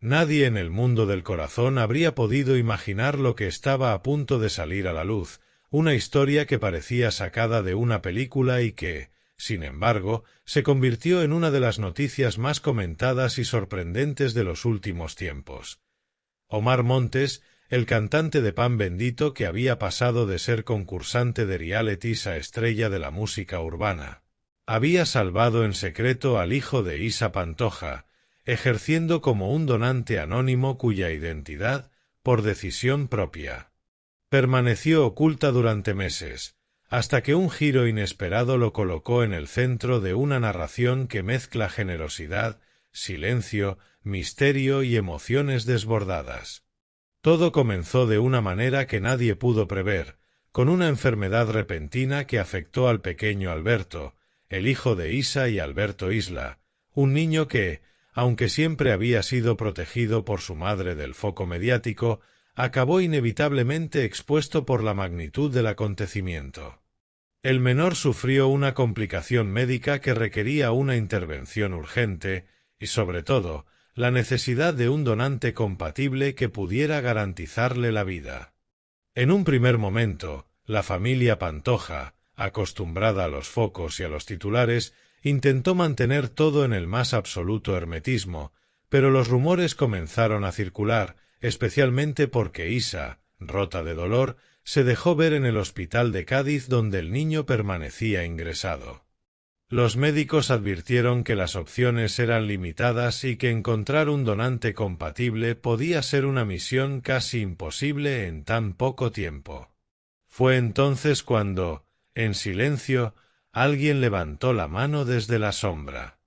Nadie en el mundo del corazón habría podido imaginar lo que estaba a punto de salir a la luz, una historia que parecía sacada de una película y que, sin embargo, se convirtió en una de las noticias más comentadas y sorprendentes de los últimos tiempos. Omar Montes, el cantante de Pan Bendito que había pasado de ser concursante de realities a estrella de la música urbana, había salvado en secreto al hijo de Isa Pantoja, ejerciendo como un donante anónimo cuya identidad, por decisión propia, permaneció oculta durante meses, hasta que un giro inesperado lo colocó en el centro de una narración que mezcla generosidad, silencio, misterio y emociones desbordadas. Todo comenzó de una manera que nadie pudo prever, con una enfermedad repentina que afectó al pequeño Alberto, el hijo de Isa y Alberto Isla, un niño que, aunque siempre había sido protegido por su madre del foco mediático, acabó inevitablemente expuesto por la magnitud del acontecimiento. El menor sufrió una complicación médica que requería una intervención urgente y, sobre todo, la necesidad de un donante compatible que pudiera garantizarle la vida. En un primer momento, la familia Pantoja, acostumbrada a los focos y a los titulares, intentó mantener todo en el más absoluto hermetismo, pero los rumores comenzaron a circular, especialmente porque Isa, rota de dolor, se dejó ver en el hospital de Cádiz donde el niño permanecía ingresado. Los médicos advirtieron que las opciones eran limitadas y que encontrar un donante compatible podía ser una misión casi imposible en tan poco tiempo. Fue entonces cuando, en silencio, alguien levantó la mano desde la sombra.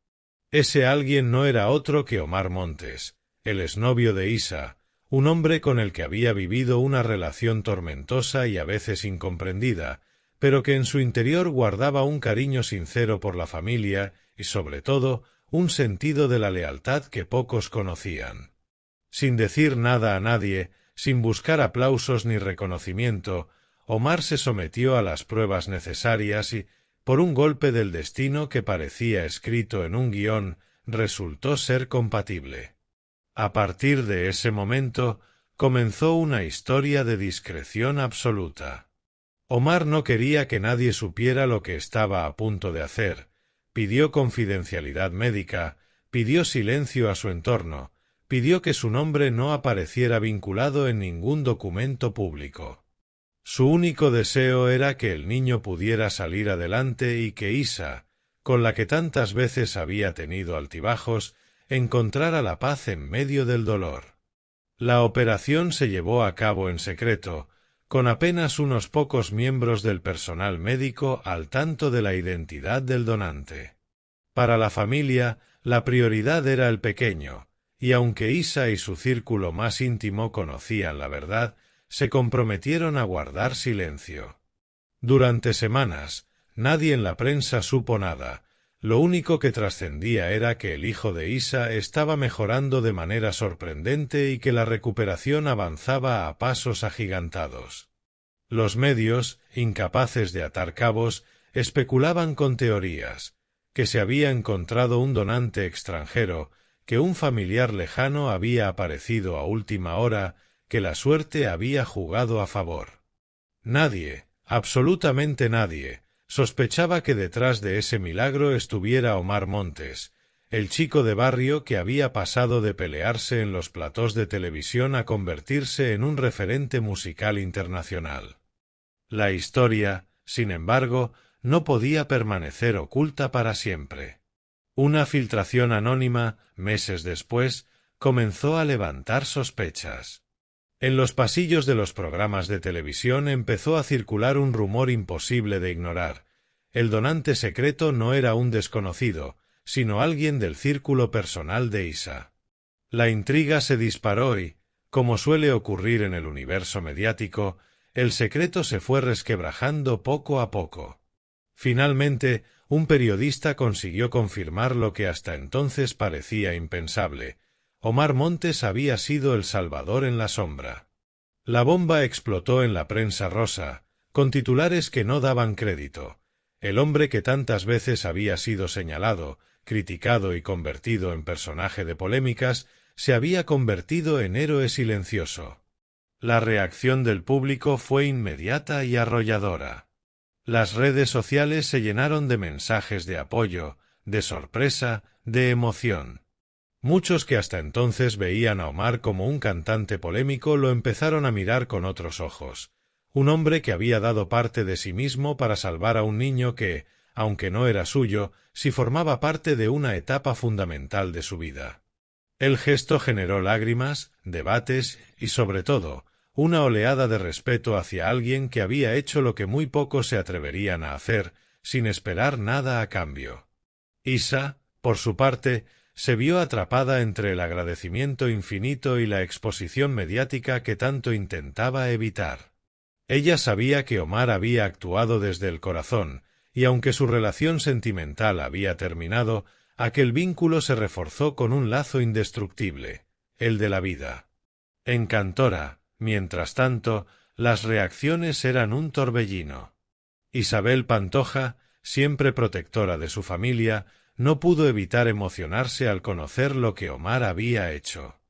Ese alguien no era otro que Omar Montes, el exnovio de Isa, un hombre con el que había vivido una relación tormentosa y a veces incomprendida, pero que en su interior guardaba un cariño sincero por la familia y, sobre todo, un sentido de la lealtad que pocos conocían. Sin decir nada a nadie, sin buscar aplausos ni reconocimiento, Omar se sometió a las pruebas necesarias y, por un golpe del destino que parecía escrito en un guión, resultó ser compatible. A partir de ese momento, comenzó una historia de discreción absoluta. Omar no quería que nadie supiera lo que estaba a punto de hacer, pidió confidencialidad médica, pidió silencio a su entorno, pidió que su nombre no apareciera vinculado en ningún documento público. Su único deseo era que el niño pudiera salir adelante y que Isa, con la que tantas veces había tenido altibajos, encontrara la paz en medio del dolor. La operación se llevó a cabo en secreto, con apenas unos pocos miembros del personal médico al tanto de la identidad del donante. Para la familia, la prioridad era el pequeño, y aunque Isa y su círculo más íntimo conocían la verdad, se comprometieron a guardar silencio. Durante semanas, nadie en la prensa supo nada. Lo único que trascendía era que el hijo de Isa estaba mejorando de manera sorprendente y que la recuperación avanzaba a pasos agigantados. Los medios, incapaces de atar cabos, especulaban con teorías, que se había encontrado un donante extranjero, que un familiar lejano había aparecido a última hora, que la suerte había jugado a favor. Nadie, absolutamente nadie, sospechaba que detrás de ese milagro estuviera Omar Montes, el chico de barrio que había pasado de pelearse en los platós de televisión a convertirse en un referente musical internacional. La historia, sin embargo, no podía permanecer oculta para siempre. Una filtración anónima, meses después, comenzó a levantar sospechas. En los pasillos de los programas de televisión empezó a circular un rumor imposible de ignorar. El donante secreto no era un desconocido, sino alguien del círculo personal de Isa. La intriga se disparó y, como suele ocurrir en el universo mediático, el secreto se fue resquebrajando poco a poco. Finalmente, un periodista consiguió confirmar lo que hasta entonces parecía impensable. Omar Montes había sido el salvador en la sombra. La bomba explotó en la prensa rosa, con titulares que no daban crédito. El hombre que tantas veces había sido señalado, criticado y convertido en personaje de polémicas, se había convertido en héroe silencioso. La reacción del público fue inmediata y arrolladora. Las redes sociales se llenaron de mensajes de apoyo, de sorpresa, de emoción. Muchos que hasta entonces veían a Omar como un cantante polémico lo empezaron a mirar con otros ojos. Un hombre que había dado parte de sí mismo para salvar a un niño que, aunque no era suyo, sí formaba parte de una etapa fundamental de su vida. El gesto generó lágrimas, debates y, sobre todo, una oleada de respeto hacia alguien que había hecho lo que muy pocos se atreverían a hacer, sin esperar nada a cambio. Isa, por su parte, se vio atrapada entre el agradecimiento infinito y la exposición mediática que tanto intentaba evitar. Ella sabía que Omar había actuado desde el corazón, y aunque su relación sentimental había terminado, aquel vínculo se reforzó con un lazo indestructible, el de la vida. En Cantora, mientras tanto, las reacciones eran un torbellino. Isabel Pantoja, siempre protectora de su familia, no pudo evitar emocionarse al conocer lo que Omar había hecho.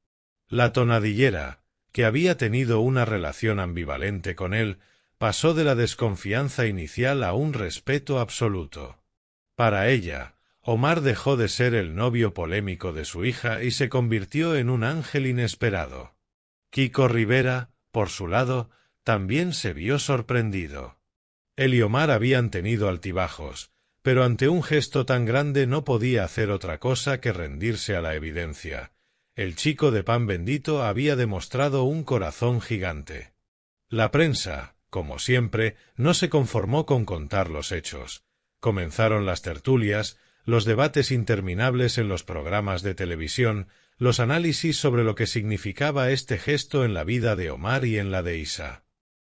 La tonadillera, que había tenido una relación ambivalente con él, pasó de la desconfianza inicial a un respeto absoluto. Para ella, Omar dejó de ser el novio polémico de su hija y se convirtió en un ángel inesperado. Kiko Rivera, por su lado, también se vio sorprendido. Él y Omar habían tenido altibajos, pero ante un gesto tan grande no podía hacer otra cosa que rendirse a la evidencia. El chico de pan bendito había demostrado un corazón gigante. La prensa, como siempre, no se conformó con contar los hechos. Comenzaron las tertulias, los debates interminables en los programas de televisión, los análisis sobre lo que significaba este gesto en la vida de Omar y en la de Isa.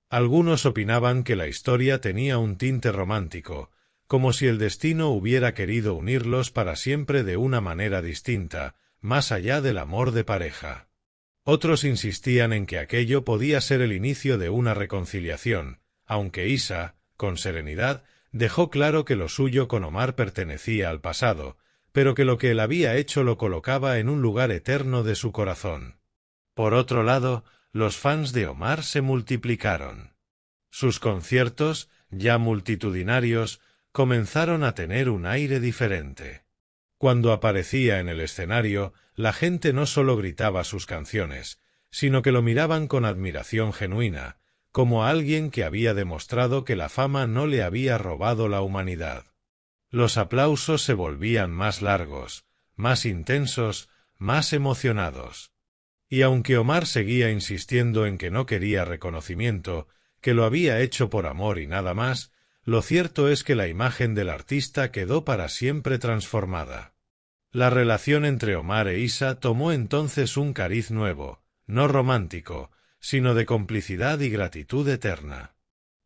Algunos opinaban que la historia tenía un tinte romántico, como si el destino hubiera querido unirlos para siempre de una manera distinta, más allá del amor de pareja. Otros insistían en que aquello podía ser el inicio de una reconciliación, aunque Isa, con serenidad, dejó claro que lo suyo con Omar pertenecía al pasado, pero que lo que él había hecho lo colocaba en un lugar eterno de su corazón. Por otro lado, los fans de Omar se multiplicaron. Sus conciertos, ya multitudinarios, comenzaron a tener un aire diferente. Cuando aparecía en el escenario, la gente no solo gritaba sus canciones, sino que lo miraban con admiración genuina, como a alguien que había demostrado que la fama no le había robado la humanidad. Los aplausos se volvían más largos, más intensos, más emocionados. Y aunque Omar seguía insistiendo en que no quería reconocimiento, que lo había hecho por amor y nada más, lo cierto es que la imagen del artista quedó para siempre transformada. La relación entre Omar e Isa tomó entonces un cariz nuevo, no romántico, sino de complicidad y gratitud eterna.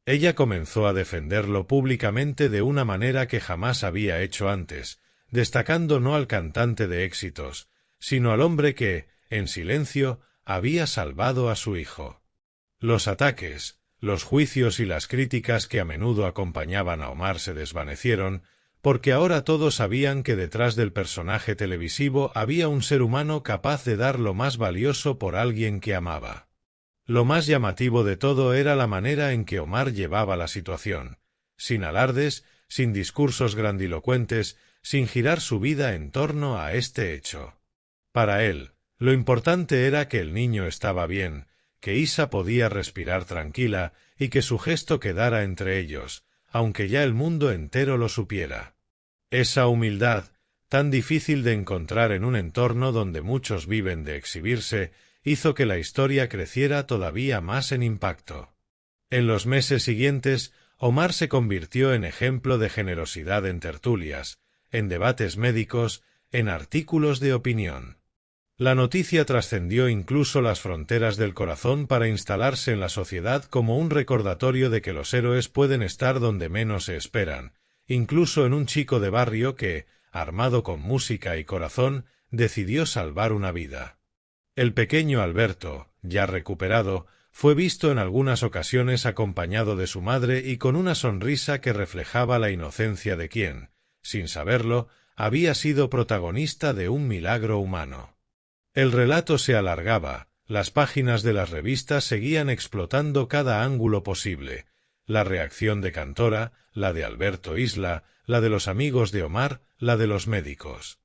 Ella comenzó a defenderlo públicamente de una manera que jamás había hecho antes, destacando no al cantante de éxitos, sino al hombre que, en silencio, había salvado a su hijo. Los ataques, los juicios y las críticas que a menudo acompañaban a Omar se desvanecieron, porque ahora todos sabían que detrás del personaje televisivo había un ser humano capaz de dar lo más valioso por alguien que amaba. Lo más llamativo de todo era la manera en que Omar llevaba la situación, sin alardes, sin discursos grandilocuentes, sin girar su vida en torno a este hecho. Para él, lo importante era que el niño estaba bien, que Isa podía respirar tranquila y que su gesto quedara entre ellos, aunque ya el mundo entero lo supiera. Esa humildad, tan difícil de encontrar en un entorno donde muchos viven de exhibirse, hizo que la historia creciera todavía más en impacto. En los meses siguientes, Omar se convirtió en ejemplo de generosidad en tertulias, en debates médicos, en artículos de opinión. La noticia trascendió incluso las fronteras del corazón para instalarse en la sociedad como un recordatorio de que los héroes pueden estar donde menos se esperan, incluso en un chico de barrio que, armado con música y corazón, decidió salvar una vida. El pequeño Alberto, ya recuperado, fue visto en algunas ocasiones acompañado de su madre y con una sonrisa que reflejaba la inocencia de quien, sin saberlo, había sido protagonista de un milagro humano. El relato se alargaba, las páginas de las revistas seguían explotando cada ángulo posible, la reacción de Cantora, la de Alberto Isla, la de los amigos de Omar, la de los médicos.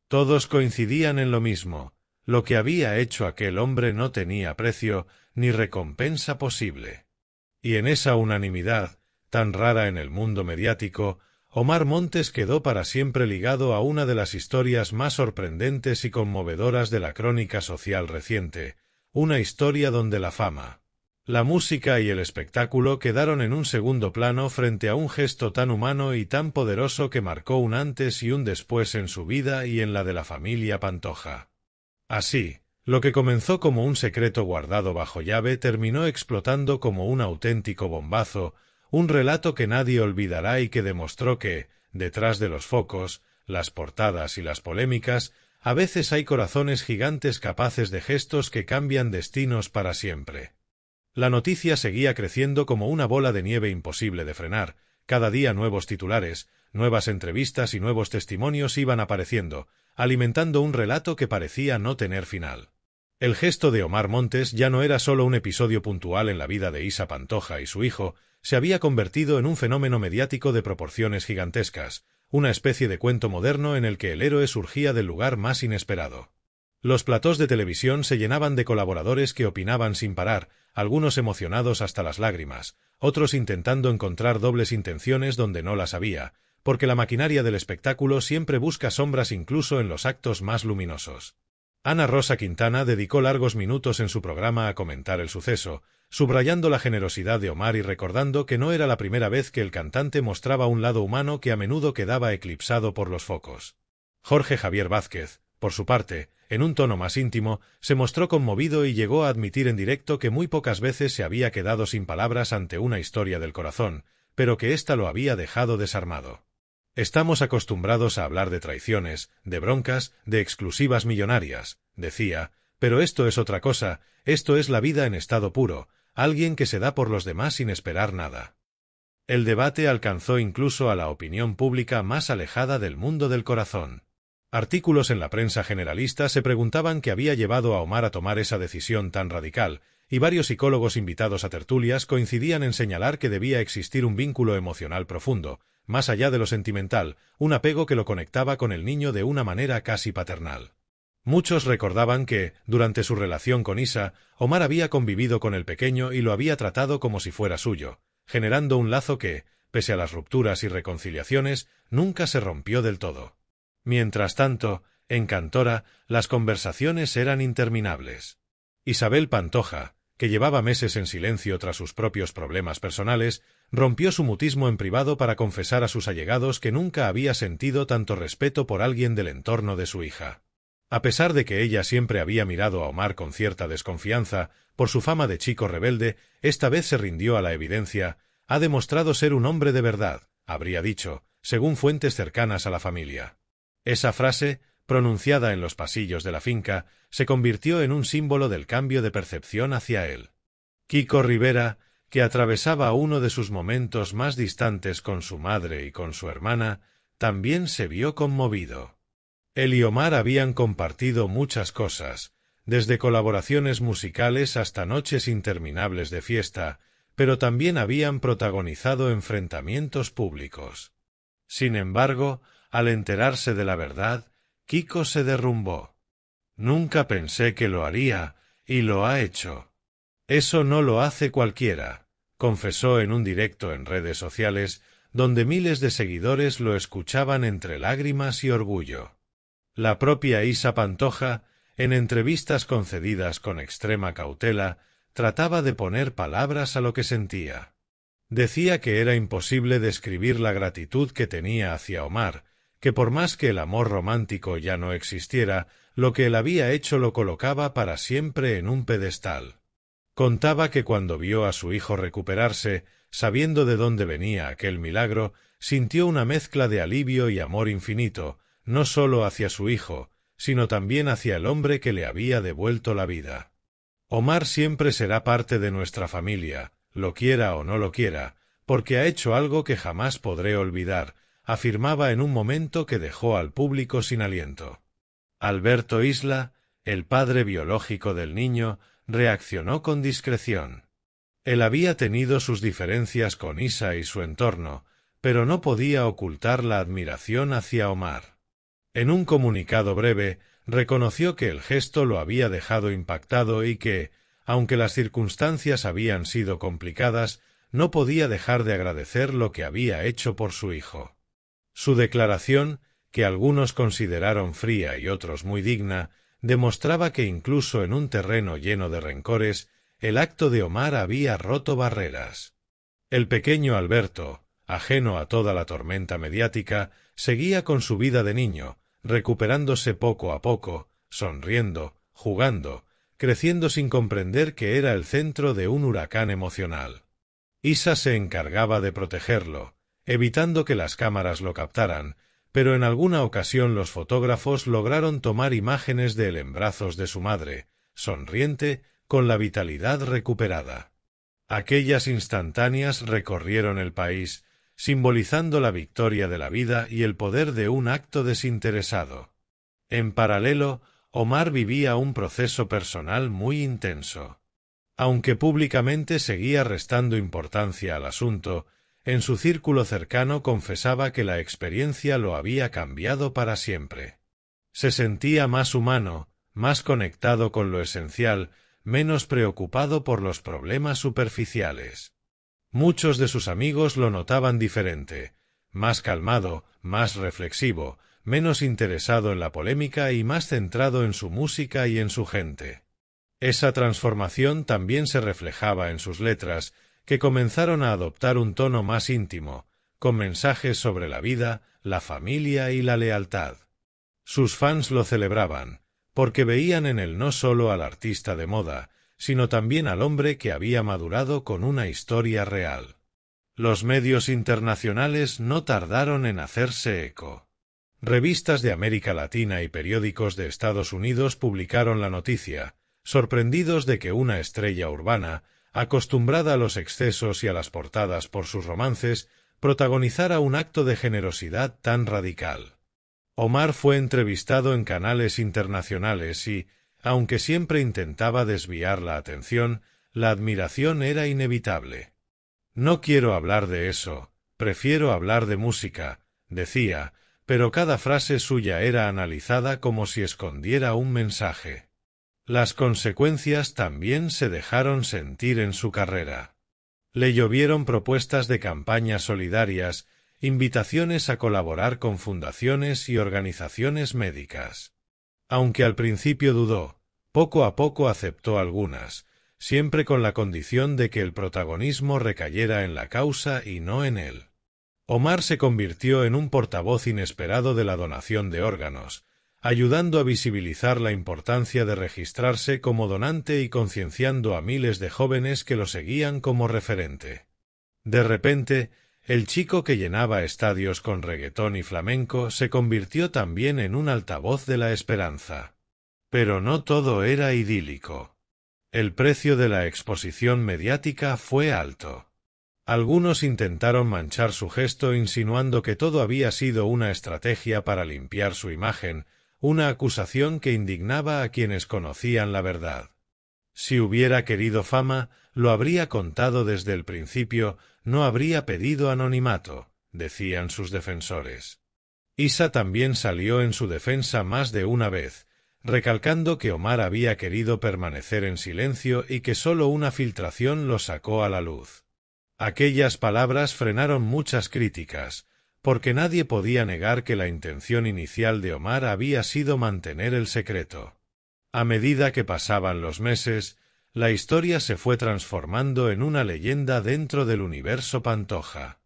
Todos coincidían en lo mismo: lo que había hecho aquel hombre no tenía precio ni recompensa posible. Y en esa unanimidad, tan rara en el mundo mediático, Omar Montes quedó para siempre ligado a una de las historias más sorprendentes y conmovedoras de la crónica social reciente, una historia donde la fama, la música y el espectáculo quedaron en un segundo plano frente a un gesto tan humano y tan poderoso que marcó un antes y un después en su vida y en la de la familia Pantoja. Así, lo que comenzó como un secreto guardado bajo llave terminó explotando como un auténtico bombazo, un relato que nadie olvidará y que demostró que, detrás de los focos, las portadas y las polémicas, a veces hay corazones gigantes capaces de gestos que cambian destinos para siempre. La noticia seguía creciendo como una bola de nieve imposible de frenar. Cada día nuevos titulares, nuevas entrevistas y nuevos testimonios iban apareciendo, alimentando un relato que parecía no tener final. El gesto de Omar Montes ya no era solo un episodio puntual en la vida de Isa Pantoja y su hijo, se había convertido en un fenómeno mediático de proporciones gigantescas, una especie de cuento moderno en el que el héroe surgía del lugar más inesperado. Los platós de televisión se llenaban de colaboradores que opinaban sin parar, algunos emocionados hasta las lágrimas, otros intentando encontrar dobles intenciones donde no las había, porque la maquinaria del espectáculo siempre busca sombras incluso en los actos más luminosos. Ana Rosa Quintana dedicó largos minutos en su programa a comentar el suceso, subrayando la generosidad de Omar y recordando que no era la primera vez que el cantante mostraba un lado humano que a menudo quedaba eclipsado por los focos. Jorge Javier Vázquez, por su parte, en un tono más íntimo, se mostró conmovido y llegó a admitir en directo que muy pocas veces se había quedado sin palabras ante una historia del corazón, pero que ésta lo había dejado desarmado. Estamos acostumbrados a hablar de traiciones, de broncas, de exclusivas millonarias, decía, pero esto es otra cosa, esto es la vida en estado puro, alguien que se da por los demás sin esperar nada. El debate alcanzó incluso a la opinión pública más alejada del mundo del corazón. Artículos en la prensa generalista se preguntaban qué había llevado a Omar a tomar esa decisión tan radical, y varios psicólogos invitados a tertulias coincidían en señalar que debía existir un vínculo emocional profundo, más allá de lo sentimental, un apego que lo conectaba con el niño de una manera casi paternal. Muchos recordaban que, durante su relación con Isa, Omar había convivido con el pequeño y lo había tratado como si fuera suyo, generando un lazo que, pese a las rupturas y reconciliaciones, nunca se rompió del todo. Mientras tanto, en Cantora, las conversaciones eran interminables. Isabel Pantoja, que llevaba meses en silencio tras sus propios problemas personales, rompió su mutismo en privado para confesar a sus allegados que nunca había sentido tanto respeto por alguien del entorno de su hija. A pesar de que ella siempre había mirado a Omar con cierta desconfianza, por su fama de chico rebelde, esta vez se rindió a la evidencia: ha demostrado ser un hombre de verdad, habría dicho, según fuentes cercanas a la familia. Esa frase, pronunciada en los pasillos de la finca, se convirtió en un símbolo del cambio de percepción hacia él. Kiko Rivera, que atravesaba uno de sus momentos más distantes con su madre y con su hermana, también se vio conmovido. Él y Omar habían compartido muchas cosas, desde colaboraciones musicales hasta noches interminables de fiesta, pero también habían protagonizado enfrentamientos públicos. Sin embargo, al enterarse de la verdad, Kiko se derrumbó. Nunca pensé que lo haría, y lo ha hecho. Eso no lo hace cualquiera, confesó en un directo en redes sociales, donde miles de seguidores lo escuchaban entre lágrimas y orgullo. La propia Isa Pantoja, en entrevistas concedidas con extrema cautela, trataba de poner palabras a lo que sentía. Decía que era imposible describir la gratitud que tenía hacia Omar, que por más que el amor romántico ya no existiera, lo que él había hecho lo colocaba para siempre en un pedestal. Contaba que cuando vio a su hijo recuperarse, sabiendo de dónde venía aquel milagro, sintió una mezcla de alivio y amor infinito, no sólo hacia su hijo, sino también hacia el hombre que le había devuelto la vida. Omar siempre será parte de nuestra familia, lo quiera o no lo quiera, porque ha hecho algo que jamás podré olvidar, afirmaba en un momento que dejó al público sin aliento. Alberto Isla, el padre biológico del niño, reaccionó con discreción. Él había tenido sus diferencias con Isa y su entorno, pero no podía ocultar la admiración hacia Omar. En un comunicado breve, reconoció que el gesto lo había dejado impactado y que, aunque las circunstancias habían sido complicadas, no podía dejar de agradecer lo que había hecho por su hijo. Su declaración, que algunos consideraron fría y otros muy digna, demostraba que incluso en un terreno lleno de rencores, el acto de Omar había roto barreras. El pequeño Alberto, ajeno a toda la tormenta mediática, seguía con su vida de niño, recuperándose poco a poco, sonriendo, jugando, creciendo sin comprender que era el centro de un huracán emocional. Isa se encargaba de protegerlo, evitando que las cámaras lo captaran, pero en alguna ocasión los fotógrafos lograron tomar imágenes de él en brazos de su madre, sonriente, con la vitalidad recuperada. Aquellas instantáneas recorrieron el país, simbolizando la victoria de la vida y el poder de un acto desinteresado. En paralelo, Omar vivía un proceso personal muy intenso. Aunque públicamente seguía restando importancia al asunto, en su círculo cercano confesaba que la experiencia lo había cambiado para siempre. Se sentía más humano, más conectado con lo esencial, menos preocupado por los problemas superficiales. Muchos de sus amigos lo notaban diferente, más calmado, más reflexivo, menos interesado en la polémica y más centrado en su música y en su gente. Esa transformación también se reflejaba en sus letras, que comenzaron a adoptar un tono más íntimo, con mensajes sobre la vida, la familia y la lealtad. Sus fans lo celebraban, porque veían en él no solo al artista de moda, sino también al hombre que había madurado con una historia real. Los medios internacionales no tardaron en hacerse eco. Revistas de América Latina y periódicos de Estados Unidos publicaron la noticia, sorprendidos de que una estrella urbana, acostumbrada a los excesos y a las portadas por sus romances, protagonizara un acto de generosidad tan radical. Omar fue entrevistado en canales internacionales y, aunque siempre intentaba desviar la atención, la admiración era inevitable. «No quiero hablar de eso, prefiero hablar de música», decía, pero cada frase suya era analizada como si escondiera un mensaje. Las consecuencias también se dejaron sentir en su carrera. Le llovieron propuestas de campañas solidarias, invitaciones a colaborar con fundaciones y organizaciones médicas. Aunque al principio dudó, poco a poco aceptó algunas, siempre con la condición de que el protagonismo recayera en la causa y no en él. Omar se convirtió en un portavoz inesperado de la donación de órganos, ayudando a visibilizar la importancia de registrarse como donante y concienciando a miles de jóvenes que lo seguían como referente. De repente, el chico que llenaba estadios con reggaetón y flamenco se convirtió también en un altavoz de la esperanza. Pero no todo era idílico. El precio de la exposición mediática fue alto. Algunos intentaron manchar su gesto insinuando que todo había sido una estrategia para limpiar su imagen, una acusación que indignaba a quienes conocían la verdad. Si hubiera querido fama, lo habría contado desde el principio, no habría pedido anonimato, decían sus defensores. Isa también salió en su defensa más de una vez, recalcando que Omar había querido permanecer en silencio y que solo una filtración lo sacó a la luz. Aquellas palabras frenaron muchas críticas, porque nadie podía negar que la intención inicial de Omar había sido mantener el secreto. A medida que pasaban los meses, la historia se fue transformando en una leyenda dentro del universo Pantoja.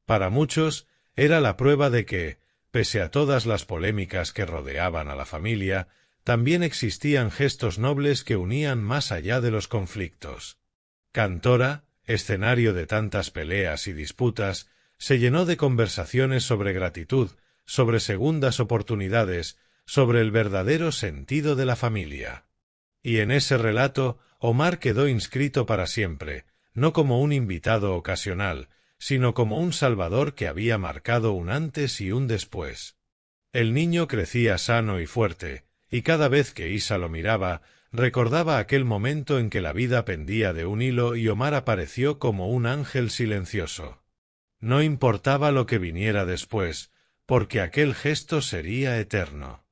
Para muchos, era la prueba de que, pese a todas las polémicas que rodeaban a la familia, también existían gestos nobles que unían más allá de los conflictos. Cantora, escenario de tantas peleas y disputas, se llenó de conversaciones sobre gratitud, sobre segundas oportunidades, sobre el verdadero sentido de la familia. Y en ese relato, Omar quedó inscrito para siempre, no como un invitado ocasional, sino como un salvador que había marcado un antes y un después. El niño crecía sano y fuerte, y cada vez que Isa lo miraba, recordaba aquel momento en que la vida pendía de un hilo y Omar apareció como un ángel silencioso. No importaba lo que viniera después, porque aquel gesto sería eterno.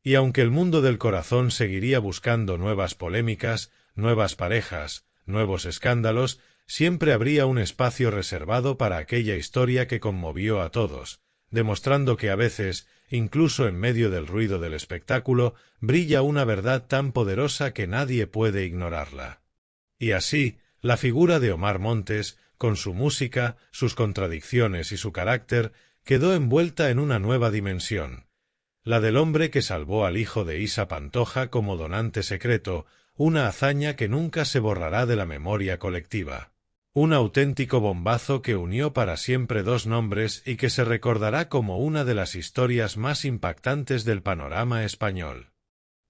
Y aunque el mundo del corazón seguiría buscando nuevas polémicas, nuevas parejas, nuevos escándalos, siempre habría un espacio reservado para aquella historia que conmovió a todos, demostrando que a veces, incluso en medio del ruido del espectáculo, brilla una verdad tan poderosa que nadie puede ignorarla. Y así, la figura de Omar Montes, con su música, sus contradicciones y su carácter, quedó envuelta en una nueva dimensión, la del hombre que salvó al hijo de Isa Pantoja como donante secreto, una hazaña que nunca se borrará de la memoria colectiva. Un auténtico bombazo que unió para siempre dos nombres y que se recordará como una de las historias más impactantes del panorama español.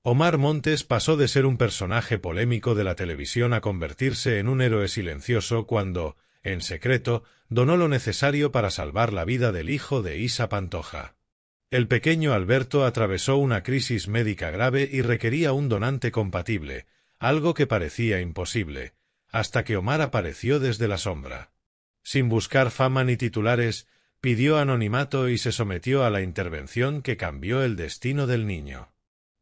Omar Montes pasó de ser un personaje polémico de la televisión a convertirse en un héroe silencioso cuando, en secreto, donó lo necesario para salvar la vida del hijo de Isa Pantoja. El pequeño Alberto atravesó una crisis médica grave y requería un donante compatible, algo que parecía imposible, hasta que Omar apareció desde la sombra. Sin buscar fama ni titulares, pidió anonimato y se sometió a la intervención que cambió el destino del niño.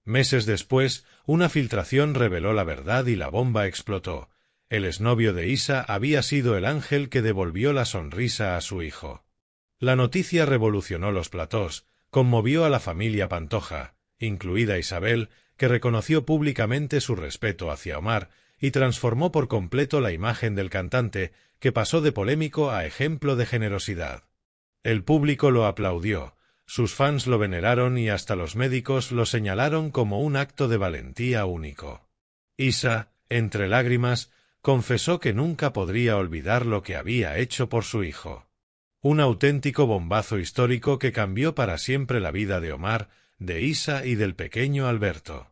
Meses después, una filtración reveló la verdad y la bomba explotó. El exnovio de Isa había sido el ángel que devolvió la sonrisa a su hijo. La noticia revolucionó los platós, conmovió a la familia Pantoja, incluida Isabel, que reconoció públicamente su respeto hacia Omar, y transformó por completo la imagen del cantante, que pasó de polémico a ejemplo de generosidad. El público lo aplaudió, sus fans lo veneraron y hasta los médicos lo señalaron como un acto de valentía único. Isa, entre lágrimas, confesó que nunca podría olvidar lo que había hecho por su hijo. Un auténtico bombazo histórico que cambió para siempre la vida de Omar, de Isa y del pequeño Alberto.